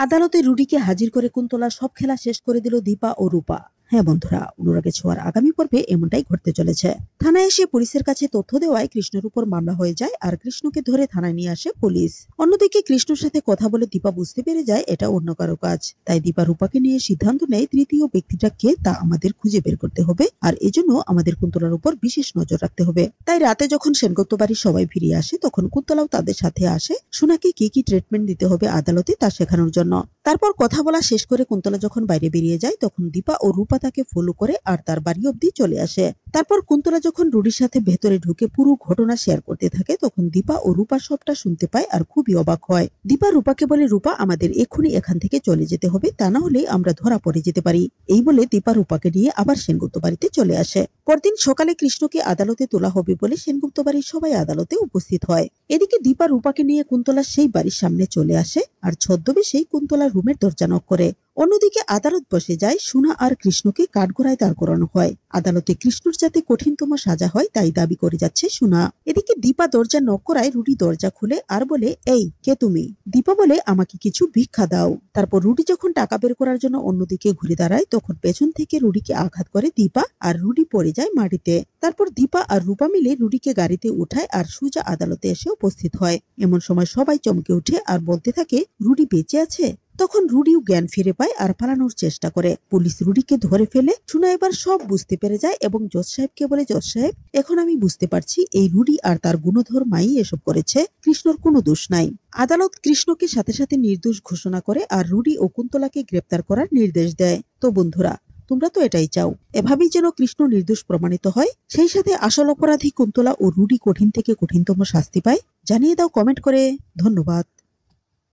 আদালতে রুডিকে হাজির করে কুন্তলা সব খেলা শেষ করে দিল দীপা ও রূপা। হ্যাঁ বন্ধুরা, অনুরাগে ছোঁয়ার আগামী পর্বে এমনটাই ঘটতে চলেছে। থানায় এসে পুলিশের কাছে তথ্য দেওয়ায় কৃষ্ণের উপর মামলা হয়ে যায় আর কৃষ্ণকে ধরে থানায় নিয়ে আসে পুলিশ। অন্যদিকে কৃষ্ণর সাথে কথা বলে দীপা বুঝতে পেরে যায় এটা অন্য কারো কাজ। তাই দীপা রূপাকে নিয়ে সিদ্ধান্ত নেয় তৃতীয় ব্যক্তিটা কে তা আমাদের খুঁজে বের করতে হবে, আর এজন্য আমাদের কুন্তলার উপর বিশেষ নজর রাখতে হবে। তাই রাতে যখন সেনগুপ্ত বাড়ির সবাই ফিরে আসে তখন কুন্তলাও তাদের সাথে আসে সোনাকে কি কি ট্রিটমেন্ট দিতে হবে আদালতে তা শেখানোর জন্য। তারপর কথা বলা শেষ করে কুন্তলা যখন বাইরে বেরিয়ে যায় তখন দীপা ও রূপা তাকে ফলো করে আর তার বাড়ি অব্দি চলে আসে। তারপর কুন্তলা যখন রুডির সাথে ভেতরে ঢুকে পুরো ঘটনা শেয়ার করতে থাকে তখন দীপা ও রূপা সবটা শুনতে পায় আর খুবই অবাক হয়। দীপা রূপাকে বলে, রূপা আমাদের এক্ষুনি এখান থেকে চলে যেতে হবে, তা না হলে আমরা ধরা পড়ে যেতে পারি। এই বলে দীপা রূপাকে নিয়ে আবার সেনগুপ্ত বাড়িতে চলে আসে। পরদিন সকালে কৃষ্ণকে আদালতে তোলা হবে বলে সেনগুপ্ত বাড়ির সবাই আদালতে উপস্থিত হয়। এদিকে দীপা রূপাকে নিয়ে কুন্তলা সেই বাড়ির সামনে চলে আসে আর ছদ্মবেশেই কুন্তলার রুমের দরজা নক করে। অন্যদিকে আদালত বসে যায়। সোনা আর কৃষ্ণকে কাঠগড়ায় দাঁড় করানো হয়। আদালতে কৃষ্ণর যাতে কঠিনতম সাজা হয় তাই দাবি করে যাচ্ছে সোনা। এদিকে দীপা দরজা নক করায় রুডি দরজা খুলে আর বলে, এই কে তুমি? দীপা বলে, আমাকে কিছু ভিক্ষা দাও। তারপর রুডি যখন টাকা বের করার জন্য অন্যদিকে ঘুরে দাঁড়ায় তখন পেছন থেকে রুডিকে আঘাত করে দীপা আর রুডি পড়ে যায় মাটিতে। তারপর দীপা আর রূপা মিলে রুডিকে গাড়িতে উঠায় আর সোজা আদালতে এসে উপস্থিত হয়। এমন সময় সবাই চমকে উঠে আর বলতে থাকে, রুডি বেঁচে আছে। তখন রুডিও জ্ঞান ফিরে পায় আর পালানোর চেষ্টা করে। পুলিশ রুডিকে ধরে ফেলে। সোনা এবার সব বুঝতে পেরে যায় এবং জজ সাহেবকে বলে, জজ সাহেব, এখন আমি বুঝতে পারছি এই রুডি আর তার গুণধর মাই এসব করেছে, কৃষ্ণর কোনো দোষ নাই। আদালত কৃষ্ণকে সাথে সাথে নির্দোষ ঘোষণা করে আর রুডি ও কুন্তলাকে গ্রেপ্তার করার নির্দেশ দেয়। তো বন্ধুরা, তোমরা তো এটাই চাও, এভাবেই যেন কৃষ্ণ নির্দোষ প্রমাণিত হয়, সেই সাথে আসল অপরাধী কুন্তলা ও রুডি কঠিন থেকে কঠিনতম শাস্তি পায়। জানিয়ে দাও কমেন্ট করে। ধন্যবাদ।